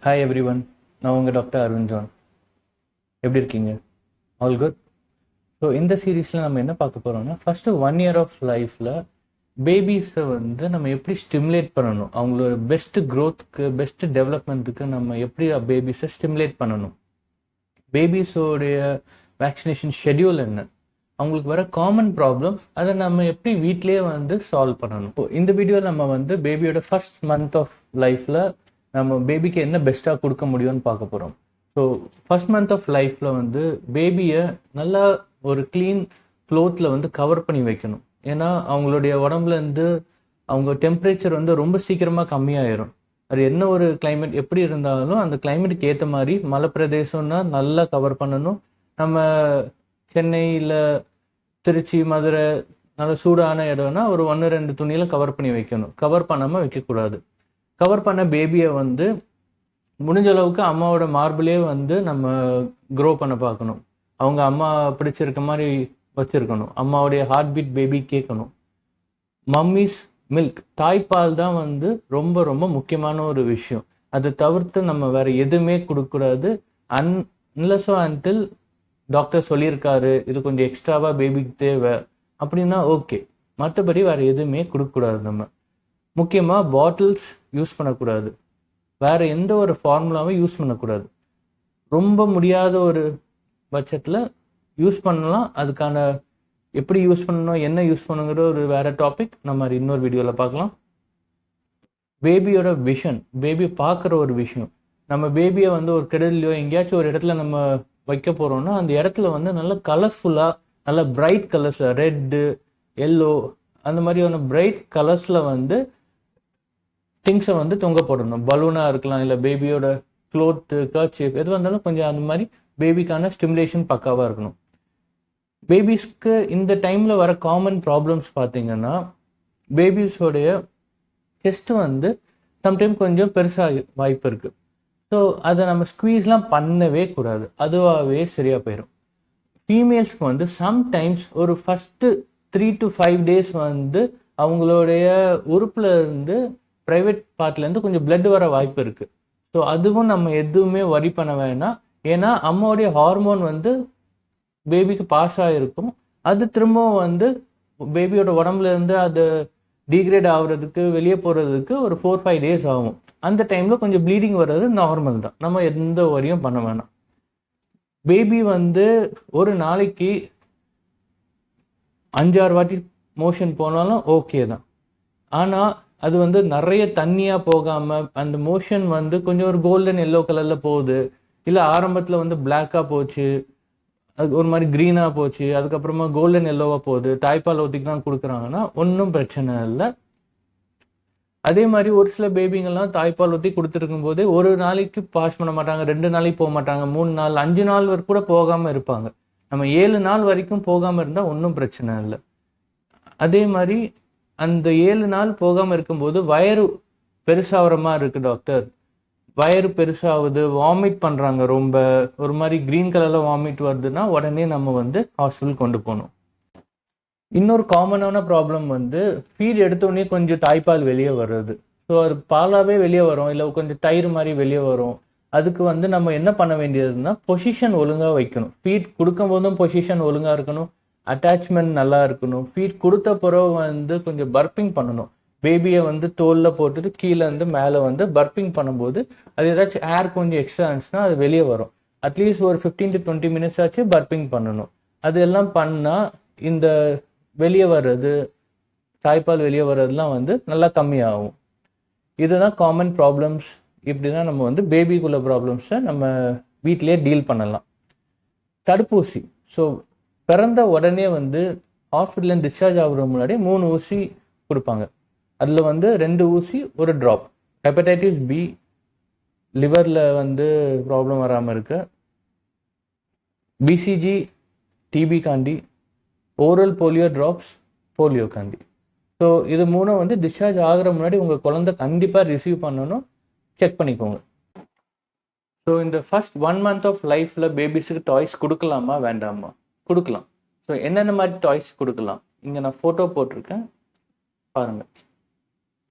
Hi every one, நான் உங்கள் doctor Arun John. எப்படி இருக்கீங்க? All good. ஸோ இந்த சீரீஸில் நம்ம என்ன பார்க்க போகிறோம்னா, ஃபஸ்ட்டு 1 year ஆஃப் லைஃப்பில் பேபிஸை வந்து நம்ம எப்படி ஸ்டிமுலேட் பண்ணணும், அவங்களோட பெஸ்ட்டு க்ரோத்துக்கு பெஸ்ட்டு டெவலப்மெண்ட்டுக்கு நம்ம எப்படி பேபிஸை ஸ்டிமுலேட் பண்ணணும், பேபிஸோடைய வேக்சினேஷன் ஷெட்யூல் என்ன, அவங்களுக்கு வர காமன் ப்ராப்ளம்ஸ் அதை நம்ம எப்படி வீட்லேயே வந்து சால்வ் பண்ணணும். இப்போ இந்த வீடியோவில் நம்ம வந்து பேபியோட ஃபர்ஸ்ட் மந்த் ஆஃப் லைஃப்பில் நம்ம பேபிக்கு என்ன பெஸ்ட்டாக கொடுக்க முடியும்னு பார்க்க போகிறோம். ஸோ ஃபர்ஸ்ட் மந்த் ஆஃப் லைஃப்பில் வந்து பேபியை நல்லா ஒரு க்ளீன் க்ளோத்தில் வந்து கவர் பண்ணி வைக்கணும். ஏன்னா அவங்களுடைய உடம்புலேருந்து அவங்க டெம்பரேச்சர் வந்து ரொம்ப சீக்கிரமாக கம்மியாயிரும். அது என்ன ஒரு கிளைமேட் எப்படி இருந்தாலும் அந்த கிளைமேட்டுக்கு ஏற்ற மாதிரி மலை பிரதேசம்னா நல்லா கவர் பண்ணணும். நம்ம சென்னையில் திருச்சி மதுரை நல்ல சூடான இடம்னா ஒரு 1-2 துணியில் கவர் பண்ணி வைக்கணும். கவர் பண்ணாமல் வைக்கக்கூடாது. கவர் பண்ண பேபியை வந்து முடிஞ்ச அளவுக்கு அம்மாவோட மார்பிளே வந்து நம்ம க்ரோ பண்ண பார்க்கணும். அவங்க அம்மா பிடிச்சிருக்க மாதிரி வச்சுருக்கணும். அம்மாவுடைய ஹார்ட் பீட் பேபி கேட்கணும். மம்மிஸ் மில்க், தாய்ப்பால் தான் வந்து ரொம்ப ரொம்ப முக்கியமான ஒரு விஷயம். அதை தவிர்த்து நம்ம வேறு எதுவுமே கொடுக்கக்கூடாது. அன்லெஸ் அன்டில் டாக்டர் சொல்லியிருக்காரு இது கொஞ்சம் எக்ஸ்ட்ராவாக பேபிக்கு தேவை அப்படின்னா ஓகே. மற்றபடி வேறு எதுவுமே கொடுக்கக்கூடாது. நம்ம முக்கியமாக பாட்டில்ஸ் யூஸ் பண்ணக்கூடாது. வேறு எந்த ஒரு ஃபார்முலாவும் யூஸ் பண்ணக்கூடாது. ரொம்ப முடியாத ஒரு பட்சத்தில் யூஸ் பண்ணலாம். அதுக்கான எப்படி யூஸ் பண்ணணும், என்ன யூஸ் பண்ணுங்கிற ஒரு வேறு டாபிக் நம்ம இன்னொரு வீடியோவில் பார்க்கலாம். பேபியோட விஷன், பேபி பார்க்குற ஒரு விஷயம். நம்ம பேபியை வந்து ஒரு கிடல்லையோ எங்கேயாச்சும் ஒரு இடத்துல நம்ம வைக்க போகிறோம்னா அந்த இடத்துல வந்து நல்லா கலர்ஃபுல்லாக நல்லா பிரைட் கலர்ஸில் ரெட்டு எல்லோ அந்த மாதிரியான பிரைட் கலர்ஸில் வந்து திங்ஸை வந்து தொங்க போடணும். பலூனாக இருக்கலாம், இல்லை பேபியோட க்ளோத்து கர்ச்சீஃப் எது வந்தாலும் கொஞ்சம் அந்த மாதிரி பேபிக்கான ஸ்டிமுலேஷன் பக்காவாக இருக்கணும். பேபிஸ்க்கு இந்த டைமில் வர காமன் ப்ராப்ளம்ஸ் பார்த்தீங்கன்னா, பேபிஸோடைய செஸ்ட்டு வந்து சம்டைம் கொஞ்சம் பெருசாக வாய்ப்பு இருக்குது. ஸோ அதை நம்ம ஸ்குவீஸ்லாம் பண்ணவே கூடாது, அதுவாகவே சரியாக போயிடும். ஃபீமேல்ஸ்க்கு வந்து சம்டைம்ஸ் ஒரு ஃபஸ்ட்டு 3 to 5 days வந்து அவங்களுடைய உறுப்பில் இருந்து ப்ரைவேட் பார்ட்லேருந்து கொஞ்சம் பிளட் வர வாய்ப்பு இருக்குது. ஸோ அதுவும் நம்ம எதுவுமே வரி பண்ண வேணாம். ஏன்னா அம்மாவுடைய ஹார்மோன் வந்து பேபிக்கு பாஸ் ஆகிருக்கும். அது திரும்பவும் வந்து பேபியோட உடம்புலேருந்து அது டீக்ரேட் ஆகுறதுக்கு வெளியே போகிறதுக்கு ஒரு 4-5 days ஆகும். அந்த டைமில் கொஞ்சம் ப்ளீடிங் வர்றது நார்மல் தான், நம்ம எந்த வரியும் பண்ண வேணாம். பேபி வந்து ஒரு நாளைக்கு 5-6 வாட்டி மோஷன் போனாலும் ஓகே தான். ஆனால் அது வந்து நிறைய தண்ணியாக போகாமல் அந்த மோஷன் வந்து கொஞ்சம் ஒரு கோல்டன் எல்லோ கலரில் போகுது, இல்லை ஆரம்பத்தில் வந்து பிளாக்காக போச்சு, அது ஒரு மாதிரி க்ரீனாக போச்சு, அதுக்கப்புறமா கோல்டன் எல்லோவாக போகுது, தாய்ப்பால் ஊற்றிக்கு தான் கொடுக்குறாங்கன்னா ஒன்றும் பிரச்சனை இல்லை. அதே மாதிரி ஒரு சில பேபிங்கெல்லாம் தாய்ப்பால் ஊற்றி கொடுத்துருக்கும் போதே ஒரு நாளைக்கு பாஸ் பண்ண மாட்டாங்க, 2 நாளைக்கு போக மாட்டாங்க, 3 நாள் 5 நாள் வரை கூட போகாமல் இருப்பாங்க. நம்ம 7 நாள் வரைக்கும் போகாமல் இருந்தால் ஒன்றும் பிரச்சனை இல்லை. அதே மாதிரி அந்த 7 நாள் போகாமல் இருக்கும்போது வயிறு பெருசாகிற மாதிரி இருக்குது டாக்டர், வயிறு பெருசாகுது, வாமிட் பண்ணுறாங்க, ரொம்ப ஒரு மாதிரி க்ரீன் கலரில் வாமிட் வருதுன்னா உடனே நம்ம வந்து ஹாஸ்பிட்டல் கொண்டு போகணும். இன்னொரு காமனான ப்ராப்ளம் வந்து ஃபீட் எடுத்தோடனே கொஞ்சம் தாய்ப்பால் வெளியே வர்றது. ஸோ அது பாலாகவே வெளியே வரும், இல்லை கொஞ்சம் தயிர் மாதிரி வெளியே வரும். அதுக்கு வந்து நம்ம என்ன பண்ண வேண்டியதுன்னா பொசிஷன் ஒழுங்காக வைக்கணும். ஃபீட் கொடுக்கும் போதும் பொசிஷன் ஒழுங்காக இருக்கணும், அட்டாச்மெண்ட் நல்லா இருக்கணும். ஃபீட் கொடுத்த பிறகு வந்து கொஞ்சம் பர்ப்பிங் பண்ணணும். பேபியை வந்து தோலில் போட்டுட்டு கீழே இருந்து மேலே வந்து பர்ப்பிங் பண்ணும்போது அது ஏதாச்சும் ஏர் கொஞ்சம் எக்ஸ்ட்ரா இருந்துச்சுன்னா அது வெளியே வரும். அட்லீஸ்ட் ஒரு 15 to 20 minutes ஆச்சு பர்ப்பிங் பண்ணணும். அது எல்லாம் பண்ணால் இந்த வெளியே வர்றது, தாய்ப்பால் வெளியே வர்றதுலாம் வந்து நல்லா கம்மியாகும். இதுதான் காமன் ப்ராப்ளம்ஸ். இப்படி தான் நம்ம வந்து பேபிக்குள்ள ப்ராப்ளம்ஸை நம்ம வீட்டிலே டீல் பண்ணலாம். தடுப்பூசி, ஸோ பிறந்த உடனே வந்து ஹாஸ்பிட்டலேருந்து டிஸ்சார்ஜ் ஆகுற முன்னாடி 3 ஊசி கொடுப்பாங்க. அதில் வந்து 2 ஊசி 1 ட்ராப். ஹெப்படைட்டிஸ் பி, லிவரில் வந்து ப்ராப்ளம் வராமல் இருக்க, பிசிஜி டிபி காண்டி, ஓரல் போலியோ ட்ராப்ஸ் போலியோ காண்டி. ஸோ இது 3 வந்து டிஸ்சார்ஜ் ஆகிற முன்னாடி உங்கள் குழந்தை கண்டிப்பாக ரிசீவ் பண்ணணும், செக் பண்ணிக்கோங்க. ஸோ இந்த ஃபர்ஸ்ட் 1 month ஆஃப் லைஃப்பில் பேபிஸுக்கு டாய்ஸ் கொடுக்கலாமா வேண்டாமா? கொடுக்கலாம். ஸோ என்னென்ன மாதிரி டாய்ஸ் கொடுக்கலாம், இங்கே நான் ஃபோட்டோ போட்டிருக்கேன் பாருங்கள்.